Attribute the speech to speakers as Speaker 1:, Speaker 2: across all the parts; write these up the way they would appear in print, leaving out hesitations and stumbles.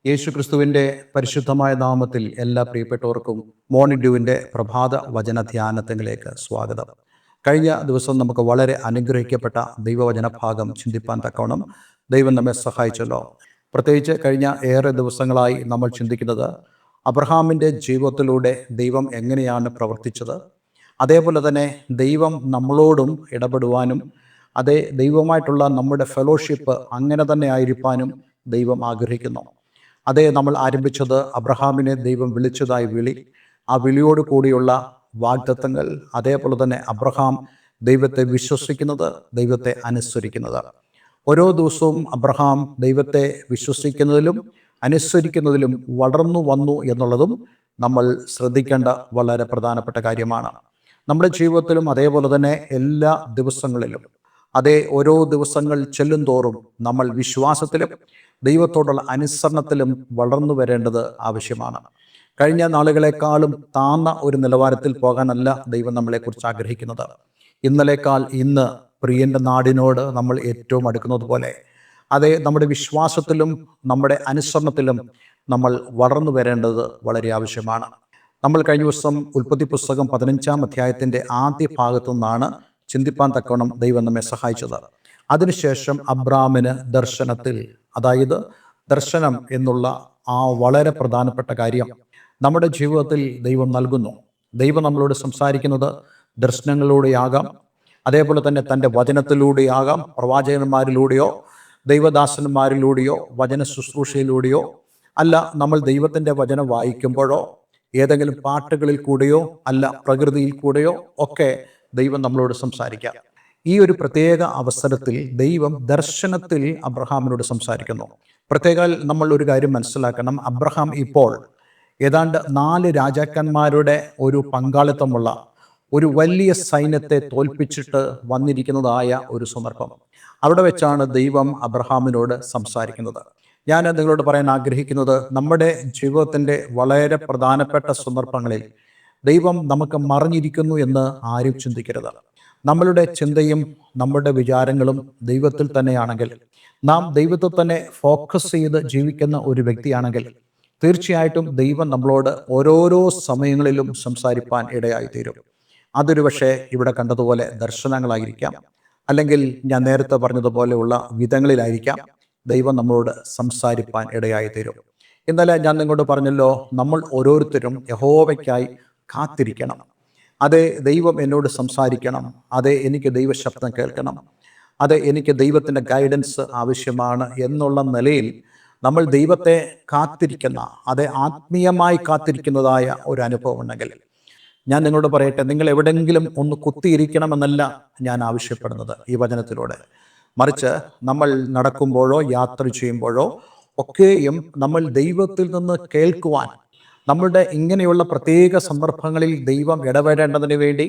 Speaker 1: യേശുക്രിസ്തുവിൻ്റെ പരിശുദ്ധമായ നാമത്തിൽ എല്ലാ പ്രിയപ്പെട്ടവർക്കും മോർണിംഗ് ഡ്യൂവിൻ്റെ പ്രഭാത വചന ധ്യാനത്തിലേക്ക് സ്വാഗതം. കഴിഞ്ഞ ദിവസം നമുക്ക് വളരെ അനുഗ്രഹിക്കപ്പെട്ട ദൈവവചന ഭാഗം ചിന്തിപ്പാൻ തക്കവണ്ണം ദൈവം നമ്മെ സഹായിച്ചല്ലോ. പ്രത്യേകിച്ച് കഴിഞ്ഞ ഏറെ ദിവസങ്ങളായി നമ്മൾ ചിന്തിക്കുന്നത് അബ്രഹാമിൻ്റെ ജീവിതത്തിലൂടെ ദൈവം എങ്ങനെയാണ് പ്രവർത്തിച്ചത്, അതേപോലെ തന്നെ ദൈവം നമ്മളോടും ഇടപെടുവാനും അതേ ദൈവമായിട്ടുള്ള നമ്മുടെ ഫെലോഷിപ്പ് അങ്ങനെ തന്നെ ആയിരിക്കാനും ദൈവം ആഗ്രഹിക്കുന്നു. അതേ നമ്മൾ ആരംഭിച്ചത് അബ്രഹാമിനെ ദൈവം വിളിച്ചതായി വിളി, ആ വിളിയോട് കൂടിയുള്ള വാഗ്ദത്തങ്ങൾ, അതേപോലെ തന്നെ അബ്രഹാം ദൈവത്തെ വിശ്വസിക്കുന്നത്, ദൈവത്തെ അനുസരിക്കുന്നത്. ഓരോ ദിവസവും അബ്രഹാം ദൈവത്തെ വിശ്വസിക്കുന്നതിലും അനുസരിക്കുന്നതിലും വളർന്നു വന്നു എന്നുള്ളതും നമ്മൾ ശ്രദ്ധിക്കേണ്ട വളരെ പ്രധാനപ്പെട്ട കാര്യമാണ്. നമ്മുടെ ജീവിതത്തിലും അതേപോലെ തന്നെ എല്ലാ ദിവസങ്ങളിലും അതേ ഓരോ ദിവസങ്ങൾ ചെല്ലും തോറും നമ്മൾ വിശ്വാസത്തിലും ദൈവത്തോടുള്ള അനുസരണത്തിലും വളർന്നു വരേണ്ടത് ആവശ്യമാണ്. കഴിഞ്ഞ നാളുകളെക്കാളും താഴ്ന്ന ഒരു നിലവാരത്തിൽ പോകാനല്ല ദൈവം നമ്മളെക്കുറിച്ച് ആഗ്രഹിക്കുന്നത്. ഇന്നലേക്കാൾ ഇന്ന് പ്രിയൻ്റെ നാടിനോട് നമ്മൾ ഏറ്റവും അടുക്കുന്നത് പോലെ അതേ നമ്മുടെ വിശ്വാസത്തിലും നമ്മുടെ അനുസരണത്തിലും നമ്മൾ വളർന്നു വരേണ്ടത് വളരെ ആവശ്യമാണ്. നമ്മൾ കഴിഞ്ഞ ദിവസം ഉൽപ്പത്തി പുസ്തകം 15-ാം അധ്യായത്തിൻ്റെ ആദ്യ ഭാഗത്തു നിന്നാണ് ചിന്തിപ്പാൻ തക്കവണ്ണം ദൈവം നമ്മെ സഹായിച്ചത്. അതിനുശേഷം അബ്രാമിന് ദർശനത്തിൽ, അതായത് ദർശനം എന്നുള്ള ആ വളരെ പ്രധാനപ്പെട്ട കാര്യം നമ്മുടെ ജീവിതത്തിൽ ദൈവം നൽകുന്നു. ദൈവം നമ്മളോട് സംസാരിക്കുന്നത് ദർശനങ്ങളിലൂടെയാകാം, അതേപോലെ തന്നെ തൻ്റെ വചനത്തിലൂടെയാകാം, പ്രവാചകന്മാരിലൂടെയോ ദൈവദാസന്മാരിലൂടെയോ വചന ശുശ്രൂഷയിലൂടെയോ അല്ല, നമ്മൾ ദൈവത്തിൻ്റെ വചനം വായിക്കുമ്പോഴോ ഏതെങ്കിലും പാട്ടുകളിൽ കൂടെയോ അല്ല, പ്രകൃതിയിൽ കൂടെയോ ഒക്കെ ദൈവം നമ്മളോട് സംസാരിക്കാം. ഈ ഒരു പ്രത്യേക അവസരത്തിൽ ദൈവം ദർശനത്തിൽ അബ്രഹാമിനോട് സംസാരിക്കുന്നു. പ്രത്യേകം നമ്മൾ ഒരു കാര്യം മനസ്സിലാക്കണം. അബ്രഹാം ഇപ്പോൾ ഏതാണ്ട് 4 രാജാക്കന്മാരുടെ ഒരു പങ്കാളിത്തമുള്ള ഒരു വലിയ സൈന്യത്തെ തോൽപ്പിച്ചിട്ട് വന്നിരിക്കുന്നതായ ഒരു സന്ദർഭം. അവിടെ വെച്ചാണ് ദൈവം അബ്രഹാമിനോട് സംസാരിക്കുന്നത്. ഞാൻ നിങ്ങളോട് പറയാൻ ആഗ്രഹിക്കുന്നത്, നമ്മുടെ ജീവിതത്തിൻ്റെ വളരെ പ്രധാനപ്പെട്ട സന്ദർഭങ്ങളിൽ ദൈവം നമുക്ക് മറഞ്ഞിരിക്കുന്നു എന്ന് ആരും ചിന്തിക്കരുത്. നമ്മളുടെ ചിന്തയും നമ്മുടെ വിചാരങ്ങളും ദൈവത്തിൽ തന്നെയാണെങ്കിൽ, നാം ദൈവത്തിൽ തന്നെ ഫോക്കസ് ചെയ്ത് ജീവിക്കുന്ന ഒരു വ്യക്തിയാണെങ്കിൽ തീർച്ചയായിട്ടും ദൈവം നമ്മളോട് ഓരോരോ സമയങ്ങളിലും സംസാരിപ്പാൻ ഇടയായിത്തീരും. അതൊരു പക്ഷേ ഇവിടെ കണ്ടതുപോലെ ദർശനങ്ങളായിരിക്കാം, അല്ലെങ്കിൽ ഞാൻ നേരത്തെ പറഞ്ഞതുപോലെയുള്ള വിധങ്ങളിലായിരിക്കാം ദൈവം നമ്മളോട് സംസാരിപ്പാൻ ഇടയായിത്തീരും. ഇന്നലെ ഞാൻ നിങ്ങളോട് പറഞ്ഞല്ലോ, നമ്മൾ ഓരോരുത്തരും യഹോവയ്ക്കായി കാത്തിരിക്കണം. അതെ, ദൈവം എന്നോട് സംസാരിക്കണം, അതെ എനിക്ക് ദൈവശബ്ദം കേൾക്കണം, അതെ എനിക്ക് ദൈവത്തിൻ്റെ ഗൈഡൻസ് ആവശ്യമാണ് എന്നുള്ള നിലയിൽ നമ്മൾ ദൈവത്തെ കാത്തിരിക്കുന്ന, അതെ ആത്മീയമായി കാത്തിരിക്കുന്നതായ ഒരു അനുഭവം ഉണ്ടെങ്കിൽ ഞാൻ നിങ്ങളോട് പറയട്ടെ, നിങ്ങൾ എവിടെയെങ്കിലും ഒന്ന് കുത്തിയിരിക്കണമെന്നല്ല ഞാൻ ആവശ്യപ്പെടുന്നത് ഈ വചനത്തിലൂടെ. മറിച്ച് നമ്മൾ നടക്കുമ്പോഴോ യാത്ര ചെയ്യുമ്പോഴോ ഒക്കെയും നമ്മൾ ദൈവത്തിൽ നിന്ന് കേൾക്കുവാൻ, നമ്മളുടെ ഇങ്ങനെയുള്ള പ്രത്യേക സന്ദർഭങ്ങളിൽ ദൈവം ഇടപെടേണ്ടതിന് വേണ്ടി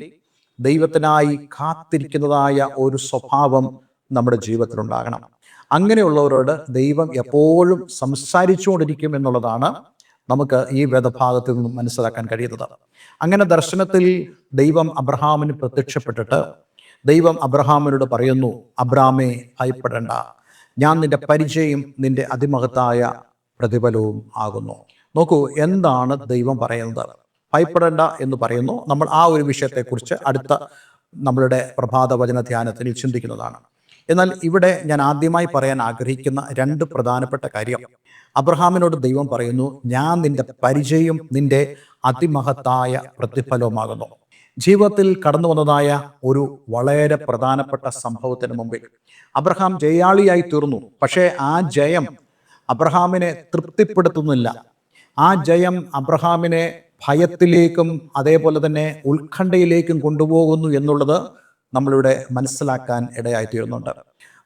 Speaker 1: ദൈവത്തിനായി കാത്തിരിക്കുന്നതായ ഒരു സ്വഭാവം നമ്മുടെ ജീവിതത്തിലുണ്ടാകണം. അങ്ങനെയുള്ളവരോട് ദൈവം എപ്പോഴും സംസാരിച്ചുകൊണ്ടിരിക്കും എന്നുള്ളതാണ് നമുക്ക് ഈ വേദഭാഗത്തിൽ നിന്നും മനസ്സിലാക്കാൻ കഴിയുന്നത്. അങ്ങനെ ദർശനത്തിൽ ദൈവം അബ്രഹാമിന് പ്രത്യക്ഷപ്പെട്ടിട്ട് ദൈവം അബ്രഹാമിനോട് പറയുന്നു, അബ്രാമേ ഭയപ്പെടേണ്ട, ഞാൻ നിന്റെ പരിചയം നിന്റെ അതിമഹത്തായ പ്രതിഫലവും ആകുന്നു. നോക്കൂ, എന്താണ് ദൈവം പറയുന്നത്? ഭയപ്പെടേണ്ട എന്ന് പറയുന്നു. നമ്മൾ ആ ഒരു വിഷയത്തെക്കുറിച്ച് അടുത്ത നമ്മളുടെ പ്രഭാത വചന ധ്യാനത്തിൽ ചിന്തിക്കുന്നതാണ്. എന്നാൽ ഇവിടെ ഞാൻ ആദ്യമായി പറയാൻ ആഗ്രഹിക്കുന്ന 2 പ്രധാനപ്പെട്ട കാര്യം, അബ്രഹാമിനോട് ദൈവം പറയുന്നു, ഞാൻ നിന്റെ പരിചയം നിന്റെ അതിമഹത്തായ പ്രതിഫലവുമാകുന്നു. ജീവിതത്തിൽ കടന്നു വന്നതായ ഒരു വളരെ പ്രധാനപ്പെട്ട സംഭവത്തിന് മുമ്പിൽ അബ്രഹാം ജയാളിയായി തീർന്നു. പക്ഷേ ആ ജയം അബ്രഹാമിനെ തൃപ്തിപ്പെടുത്തുന്നില്ല. ആ ജയം അബ്രഹാമിനെ ഭയത്തിലേക്കും അതേപോലെ തന്നെ ഉത്കണ്ഠയിലേക്കും കൊണ്ടുപോകുന്നു എന്നുള്ളത് നമ്മളിവിടെ മനസ്സിലാക്കാൻ ഇടയായിത്തീരുന്നുണ്ട്.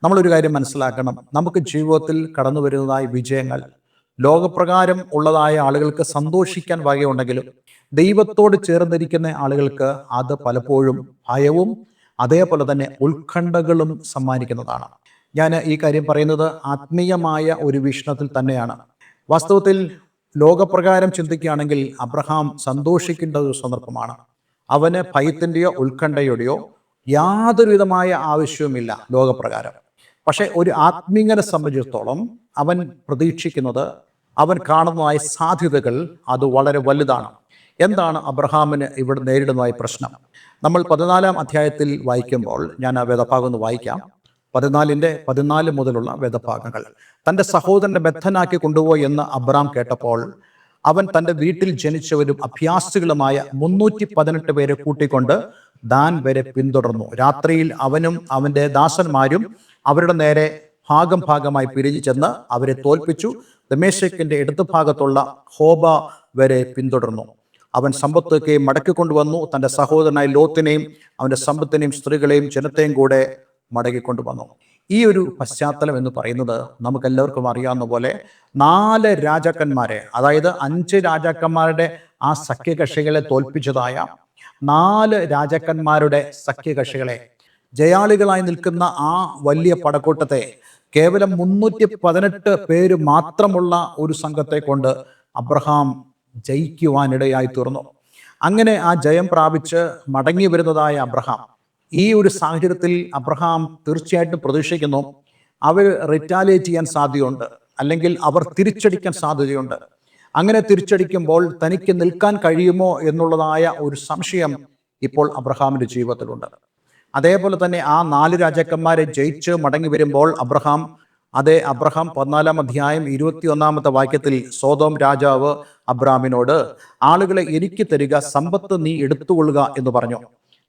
Speaker 1: നമ്മളൊരു കാര്യം മനസ്സിലാക്കണം, നമുക്ക് ജീവിതത്തിൽ കടന്നു വരുന്നതായ വിജയങ്ങൾ ലോകപ്രകാരം ഉള്ളതായ ആളുകൾക്ക് സന്തോഷിക്കാൻ വകയുണ്ടെങ്കിലും ദൈവത്തോട് ചേർന്നിരിക്കുന്ന ആളുകൾക്ക് അത് പലപ്പോഴും ഭയവും അതേപോലെ തന്നെ ഉത്കണ്ഠകളും സമ്മാനിക്കുന്നതാണ്. ഞാൻ ഈ കാര്യം പറയുന്നത് ആത്മീയമായ ഒരു വീക്ഷണത്തിൽ തന്നെയാണ്. വാസ്തവത്തിൽ ലോകപ്രകാരം ചിന്തിക്കുകയാണെങ്കിൽ അബ്രഹാം സന്തോഷിക്കേണ്ട ഒരു സന്ദർഭമാണ്. അവന് ഭയത്തിൻ്റെയോ ഉത്കണ്ഠയുടെയോ യാതൊരുവിധമായ ആവശ്യവുമില്ല ലോകപ്രകാരം. പക്ഷെ ഒരു ആത്മീയനെ സംബന്ധിച്ചിടത്തോളം അവൻ പ്രതീക്ഷിക്കുന്നത് അവൻ കാണുന്നതായ സാധ്യതകൾ അത് വളരെ വലുതാണ്. എന്താണ് അബ്രഹാമിന് ഇവിടെ നേരിടുന്നതായ പ്രശ്നം? നമ്മൾ 14 അധ്യായത്തിൽ വായിക്കുമ്പോൾ, ഞാൻ ആ വേദഭാഗം ഒന്ന് വായിക്കാം. 14 മുതലുള്ള വേദഭാഗങ്ങൾ. തൻ്റെ സഹോദരനെ ബദ്ധനാക്കി കൊണ്ടുപോയി എന്ന് അബ്രാം കേട്ടപ്പോൾ അവൻ തൻ്റെ വീട്ടിൽ ജനിച്ചവരും അഭ്യാസികളുമായ 318 പേരെ കൂട്ടിക്കൊണ്ട് ദാൻ വരെ പിന്തുടർന്നു. രാത്രിയിൽ അവനും അവൻ്റെ ദാസന്മാരും അവരുടെ നേരെ ഭാഗമായി പിരിഞ്ഞു ചെന്ന് അവരെ തോൽപ്പിച്ചു. ദമേശക്കിന്റെ ഇടതുഭാഗത്തുള്ള ഹോബ വരെ പിന്തുടർന്നു. അവൻ സമ്പത്തൊക്കെ മടക്കിക്കൊണ്ടുവന്നു. തൻ്റെ സഹോദരനായ ലോത്തിനെയും അവൻ്റെ സമ്പത്തിനെയും സ്ത്രീകളെയും ജനത്തെയും കൂടെ മടക്കിക്കൊണ്ടുവന്നു. ഈ ഒരു പശ്ചാത്തലം എന്ന് പറയുന്നത് നമുക്കെല്ലാവർക്കും അറിയാവുന്ന പോലെ 4 രാജാക്കന്മാരെ, അതായത് 5 രാജാക്കന്മാരുടെ ആ സഖ്യകക്ഷികളെ തോൽപ്പിച്ചതായ 4 രാജാക്കന്മാരുടെ സഖ്യകക്ഷികളെ, ജയാളികളായി നിൽക്കുന്ന ആ വലിയ പടക്കൂട്ടത്തെ കേവലം 318 പേര് മാത്രമുള്ള ഒരു സംഘത്തെ കൊണ്ട് അബ്രഹാം ജയിക്കുവാനിടയായി തീർന്നു. അങ്ങനെ ആ ജയം പ്രാപിച്ച് മടങ്ങി വരുന്നതായ അബ്രഹാം, ഈ ഒരു സാഹചര്യത്തിൽ അബ്രഹാം തീർച്ചയായിട്ടും പ്രതീക്ഷിക്കുന്നു അവർ റിറ്റാലിയേറ്റ് ചെയ്യാൻ സാധ്യതയുണ്ട്, അല്ലെങ്കിൽ അവർ തിരിച്ചടിക്കാൻ സാധ്യതയുണ്ട്. അങ്ങനെ തിരിച്ചടിക്കുമ്പോൾ തനിക്ക് നിൽക്കാൻ കഴിയുമോ എന്നുള്ളതായ ഒരു സംശയം ഇപ്പോൾ അബ്രഹാമിൻ്റെ ജീവിതത്തിലുണ്ട്. അതേപോലെ തന്നെ ആ 4 രാജാക്കന്മാരെ ജയിച്ച് മടങ്ങി വരുമ്പോൾ അബ്രഹാം 14 അധ്യായം 21 വാക്യത്തിൽ സോദോം രാജാവ് അബ്രാമിനോട്, ആളുകളെ എനിക്ക് തരിക, സമ്പത്ത് നീ എടുത്തുകൊള്ളുക എന്ന് പറഞ്ഞു.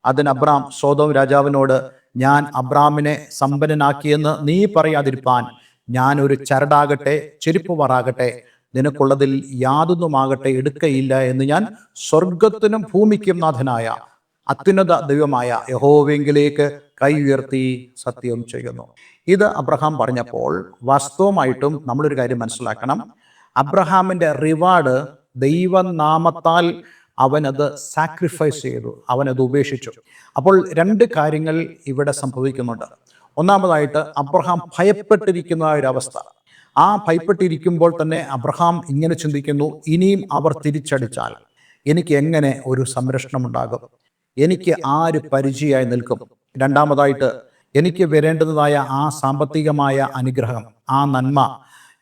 Speaker 1: അതിന് അബ്രാം സോദോം രാജാവിനോട്, ഞാൻ അബ്രാമിനെ സമ്പന്നനാക്കിയെന്ന് നീ പറയാതിരിപ്പാൻ ഞാൻ ഒരു ചരടാകട്ടെ ചെരുപ്പുമാറാകട്ടെ നിനക്കുള്ളതിൽ യാതൊന്നുമാകട്ടെ എടുക്കയില്ല എന്ന് ഞാൻ സ്വർഗത്തിനും ഭൂമിക്കും നാഥനായ അത്യുന്നത ദൈവമായ യഹോവയെങ്കിലേക്ക് കൈ ഉയർത്തി സത്യം ചെയ്യുന്നു. ഇത് അബ്രഹാം പറഞ്ഞപ്പോൾ വാസ്തവമായിട്ടും നമ്മളൊരു കാര്യം മനസ്സിലാക്കണം. അബ്രഹാമിൻ്റെ റിവാർഡ് ദൈവനാമത്താൽ അവനത് സാക്രിഫൈസ് ചെയ്തു, അവനത് ഉപേക്ഷിച്ചു. അപ്പോൾ 2 കാര്യങ്ങൾ ഇവിടെ സംഭവിക്കുന്നുണ്ട്. ഒന്നാമതായിട്ട് അബ്രഹാം ഭയപ്പെട്ടിരിക്കുന്ന ഒരവസ്ഥ. ആ ഭയപ്പെട്ടിരിക്കുമ്പോൾ തന്നെ അബ്രഹാം ഇങ്ങനെ ചിന്തിക്കുന്നു, ഇനിയും അവർ തിരിച്ചടിച്ചാൽ എനിക്ക് എങ്ങനെ ഒരു സംരക്ഷണം ഉണ്ടാകും? എനിക്ക് ആര് പരിചയമായി നിൽക്കും? രണ്ടാമതായിട്ട് എനിക്ക് വരേണ്ടതായ ആ സാമ്പത്തികമായ അനുഗ്രഹം, ആ നന്മ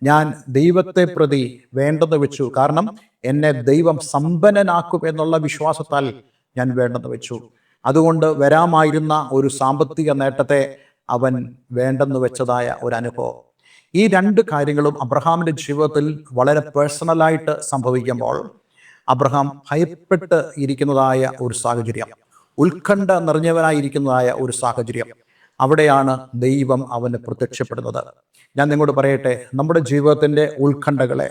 Speaker 1: ഞാൻ ദൈവത്തെ പ്രതി വേണ്ടെന്ന് വെച്ചു. കാരണം എന്നെ ദൈവം സമ്പന്നനാക്കും എന്നുള്ള വിശ്വാസത്താൽ ഞാൻ വേണ്ടെന്ന് വെച്ചു. അതുകൊണ്ട് വരാമായിരുന്ന ഒരു സാമ്പത്തിക നേട്ടത്തെ അവൻ വേണ്ടെന്ന് വെച്ചതായ ഒരു അനുഭവം. ഈ 2 കാര്യങ്ങളും അബ്രഹാമിൻ്റെ ജീവിതത്തിൽ വളരെ പേഴ്സണലായിട്ട് സംഭവിക്കുമ്പോൾ അബ്രഹാം ഭയപ്പെട്ട് ഇരിക്കുന്നതായ ഒരു സാഹചര്യം, ഉത്കണ്ഠ നിറഞ്ഞവനായിരിക്കുന്നതായ ഒരു സാഹചര്യം, അവിടെയാണ് ദൈവം അവന് പ്രത്യക്ഷപ്പെടുന്നത്. ഞാൻ നിങ്ങളോട് പറയട്ടെ, നമ്മുടെ ജീവിതത്തിൻ്റെ ഉത്കണ്ഠകളെ,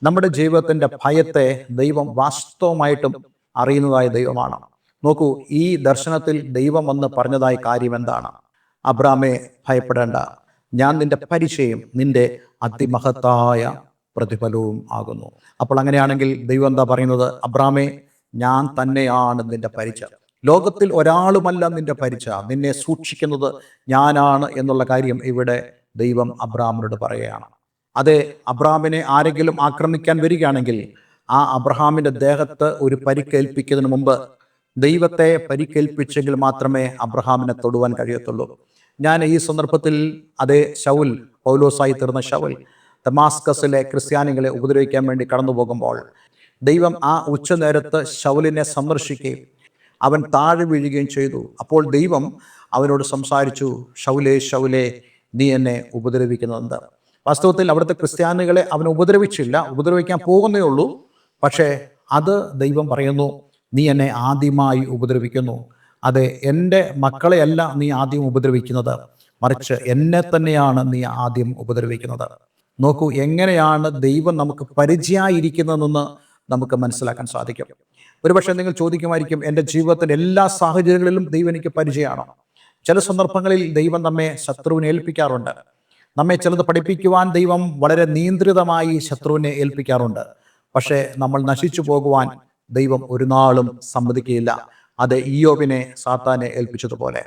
Speaker 1: നമ്മുടെ ജീവിതത്തിൻ്റെ ഭയത്തെ ദൈവം വാസ്തവമായിട്ടും അറിയുന്നതായ ദൈവമാണ്. നോക്കൂ, ഈ ദർശനത്തിൽ ദൈവം വന്ന് പറഞ്ഞതായ കാര്യം എന്താണ്? അബ്രാമേ, ഭയപ്പെടേണ്ട, ഞാൻ നിന്റെ പരിചയം നിന്റെ അതിമഹത്തായ പ്രതിഫലവും ആകുന്നു. അപ്പോൾ അങ്ങനെയാണെങ്കിൽ ദൈവം എന്താ പറയുന്നത്? അബ്രാമേ, ഞാൻ തന്നെയാണ് നിന്റെ പരിച, ലോകത്തിൽ ഒരാളുമല്ല നിന്റെ പരിച, നിന്നെ സൂക്ഷിക്കുന്നത് ഞാനാണ് എന്നുള്ള കാര്യം ഇവിടെ ദൈവം അബ്രാമിനോട് പറയുകയാണ്. അതെ, അബ്രാമിനെ ആരെങ്കിലും ആക്രമിക്കാൻ വരികയാണെങ്കിൽ ആ അബ്രഹാമിൻ്റെ ദേഹത്ത് ഒരു പരിക്കേൽപ്പിക്കുന്നതിന് മുമ്പ് ദൈവത്തെ പരിക്കേൽപ്പിച്ചെങ്കിൽ മാത്രമേ അബ്രഹാമിനെ തൊടുവാൻ കഴിയത്തുള്ളൂ. ഞാൻ ഈ സന്ദർഭത്തിൽ അതേ ശൗൽ, പൗലോസായി തീർന്ന ശൗൽ, ദമാസ്കസിലെ ക്രിസ്ത്യാനികളെ ഉപദ്രവിക്കാൻ വേണ്ടി കടന്നു പോകുമ്പോൾ ദൈവം ആ ഉച്ചനേരത്ത് ശൗലിനെ സന്ദർശിക്കുകയും അവൻ താഴെ വീഴുകയും ചെയ്തു. അപ്പോൾ ദൈവം അവനോട് സംസാരിച്ചു, ശൗലേ ശൗലേ, നീ എന്നെ ഉപദ്രവിക്കുന്നത്. വാസ്തവത്തിൽ അവിടുത്തെ ക്രിസ്ത്യാനികളെ അവൻ ഉപദ്രവിച്ചില്ല, ഉപദ്രവിക്കാൻ പോകുന്നേ ഉള്ളൂ. പക്ഷേ അത് ദൈവം പറയുന്നു, നീ എന്നെ ആദ്യമായി ഉപദ്രവിക്കുന്നു. അതെ, എൻ്റെ മക്കളെയല്ല നീ ആദ്യം ഉപദ്രവിക്കുന്നത്, മറിച്ച് എന്നെ തന്നെയാണ് നീ ആദ്യം ഉപദ്രവിക്കുന്നത്. നോക്കൂ, എങ്ങനെയാണ് ദൈവം നമുക്ക് പരിചയമായിരിക്കുന്നതെന്ന് നമുക്ക് മനസ്സിലാക്കാൻ സാധിക്കും. ഒരുപക്ഷെ നിങ്ങൾ ചോദിക്കുമായിരിക്കും, എൻ്റെ ജീവിതത്തിൻ്റെ എല്ലാ സാഹചര്യങ്ങളിലും ദൈവം എനിക്ക് പരിചയമാണോ? ചില സന്ദർഭങ്ങളിൽ ദൈവം നമ്മെ ശത്രുവിനെ ഏൽപ്പിക്കാറുണ്ട്. നമ്മെ ചിലത് പഠിപ്പിക്കുവാൻ ദൈവം വളരെ നിയന്ത്രിതമായി ശത്രുവിനെ ഏൽപ്പിക്കാറുണ്ട്. പക്ഷേ നമ്മൾ നശിച്ചു പോകുവാൻ ദൈവം ഒരു നാളും സമ്മതിക്കുകയില്ല. അത് ഇയ്യോബിനെ സാത്താനെ ഏൽപ്പിച്ചതുപോലെ.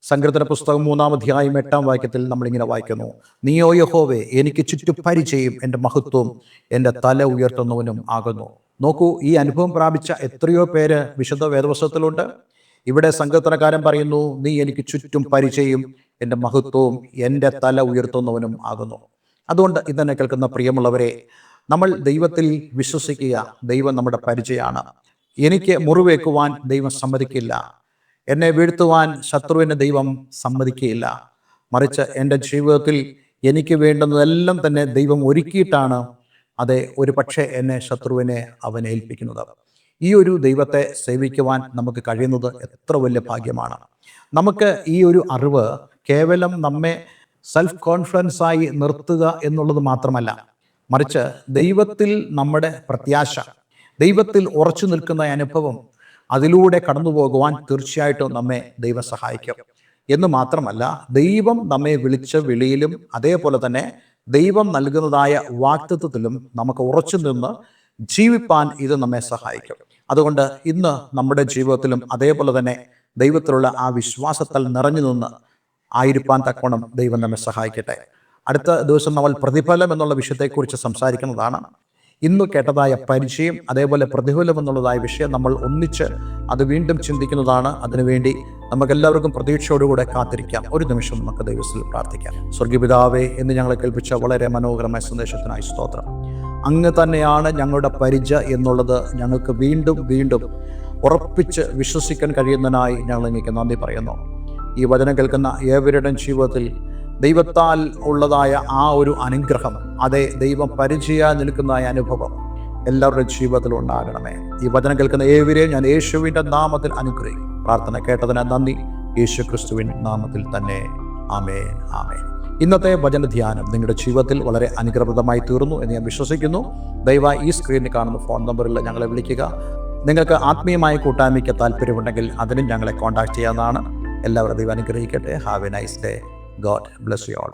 Speaker 1: സങ്കീർത്തന പുസ്തകം 3 അധ്യായം 8 വാക്യത്തിൽ നമ്മളിങ്ങനെ വായിക്കുന്നു, നീയോ യഹോവേ, എനിക്ക് ചുറ്റും പരിചയം, എൻ്റെ മഹത്വവും എൻ്റെ തല ഉയർത്തുന്നവനും ആകുന്നു. നോക്കൂ, ഈ അനുഭവം പ്രാപിച്ച എത്രയോ പേര് വിശുദ്ധ വേദപുസ്തകത്തിലുണ്ട്. ഇവിടെ സങ്കീർത്തനക്കാരൻ പറയുന്നു, നീ എനിക്ക് ചുറ്റും പരിചയം, എൻ്റെ മഹത്വവും എൻ്റെ തല ഉയർത്തുന്നവനും ആകുന്നു. അതുകൊണ്ട് ഇതെന്നെ കേൾക്കുന്ന പ്രിയമുള്ളവരെ, നമ്മൾ ദൈവത്തിൽ വിശ്വസിക്കുക. ദൈവം നമ്മുടെ പരിചയമാണ്. എനിക്ക് മുറിവേക്കുവാൻ ദൈവം സമ്മതിക്കില്ല. എന്നെ വീഴ്ത്തുവാൻ ശത്രുവിനെ ദൈവം സമ്മതിക്കുകയില്ല. മറിച്ച് എൻ്റെ ജീവിതത്തിൽ എനിക്ക് വേണ്ടുന്നതെല്ലാം തന്നെ ദൈവം ഒരുക്കിയിട്ടാണ് അതെ ഒരു പക്ഷേ എന്നെ ശത്രുവിനെ അവൻ ഏൽപ്പിക്കുന്നത്. ഈ ഒരു ദൈവത്തെ സേവിക്കുവാൻ നമുക്ക് കഴിയുന്നത് എത്ര വലിയ ഭാഗ്യമാണ്. നമുക്ക് ഈ ഒരു അറിവ് കേവലം നമ്മെ സെൽഫ് കോൺഫിഡൻസായി നിർത്തുക എന്നുള്ളത് മാത്രമല്ല, മറിച്ച് ദൈവത്തിൽ നമ്മുടെ പ്രത്യാശ, ദൈവത്തിൽ ഉറച്ചു നിൽക്കുന്ന അനുഭവം, അതിലൂടെ കടന്നു പോകുവാൻ തീർച്ചയായിട്ടും നമ്മെ ദൈവം സഹായിക്കും. എന്ന് മാത്രമല്ല, ദൈവം നമ്മെ വിളിച്ച വിളിയിലും അതേപോലെ തന്നെ ദൈവം നൽകുന്നതായ വാഗ്ദത്തത്തിലും നമുക്ക് ഉറച്ചു നിന്ന് ജീവിപ്പാൻ ഇത് നമ്മെ സഹായിക്കും. അതുകൊണ്ട് ഇന്ന് നമ്മുടെ ജീവിതത്തിലും അതേപോലെ തന്നെ ദൈവത്തിലുള്ള ആ വിശ്വാസത്താൽ നിറഞ്ഞു നിന്ന് ആയിരിക്കാൻ തക്കവണ്ണം ദൈവം നമ്മെ സഹായിക്കട്ടെ. അടുത്ത ദിവസം നമ്മൾ പ്രതിഫലം എന്നുള്ള വിഷയത്തെക്കുറിച്ച് സംസാരിക്കുന്നതാണ്. ഇന്ന് കേട്ടതായ പരിചയം അതേപോലെ പ്രതിഫലം എന്നുള്ളതായ വിഷയം നമ്മൾ ഒന്നിച്ച് അത് വീണ്ടും ചിന്തിക്കുന്നതാണ്. അതിനുവേണ്ടി നമുക്കെല്ലാവർക്കും പ്രതീക്ഷയോടുകൂടെ കാത്തിരിക്കാം. ഒരു നിമിഷം നമുക്ക് ദൈവത്തിൽ പ്രാർത്ഥിക്കാം. സ്വർഗീയപിതാവേ, എന്ന് ഞങ്ങളെ കേൾപ്പിച്ച വളരെ മനോഹരമായ സന്ദേശത്തിനായി സ്തോത്രം. അങ്ങ് തന്നെയാണ് ഞങ്ങളുടെ പരിച എന്നുള്ളത് ഞങ്ങൾക്ക് വീണ്ടും വീണ്ടും ഉറപ്പിച്ച് വിശ്വസിക്കാൻ കഴിയുന്നതിനായി ഞങ്ങൾ നിങ്ങൾക്ക് നന്ദി പറയുന്നു. ഈ വചനം കേൾക്കുന്ന ഏവരുടെയും ജീവിതത്തിൽ ദൈവത്താൽ ഉള്ളതായ ആ ഒരു അനുഗ്രഹം, അതേ ദൈവം പരിചയം നിൽക്കുന്നതായ അനുഭവം എല്ലാവരുടെയും ജീവിതത്തിൽ ഉണ്ടാകണമേ. ഈ വചനം കേൾക്കുന്ന ഏവരെയും ഞാൻ യേശുവിൻ്റെ നാമത്തിൽ അനുഗ്രഹിക്കും. പ്രാർത്ഥന കേട്ടതിന് നന്ദി. യേശു ക്രിസ്തുവിൻ നാമത്തിൽ തന്നെ. ആമേൻ, ആമേൻ. ഇന്നത്തെ വചന ധ്യാനം നിങ്ങളുടെ ജീവിതത്തിൽ വളരെ അനുഗ്രഹപ്രദമായി തീർന്നു എന്ന് ഞാൻ വിശ്വസിക്കുന്നു. ദയവായി ഈ സ്ക്രീനിൽ കാണുന്ന ഫോൺ നമ്പറിൽ ഞങ്ങളെ വിളിക്കുക. നിങ്ങൾക്ക് ആത്മീയമായ കൂട്ടായ്മയ്ക്ക് താല്പര്യമുണ്ടെങ്കിൽ അതിനും ഞങ്ങളെ കോൺടാക്ട് ചെയ്യാവുന്നതാണ്. എല്ലാവരും ദൈവം അനുഗ്രഹിക്കട്ടെ. Have A nice day. God bless you all.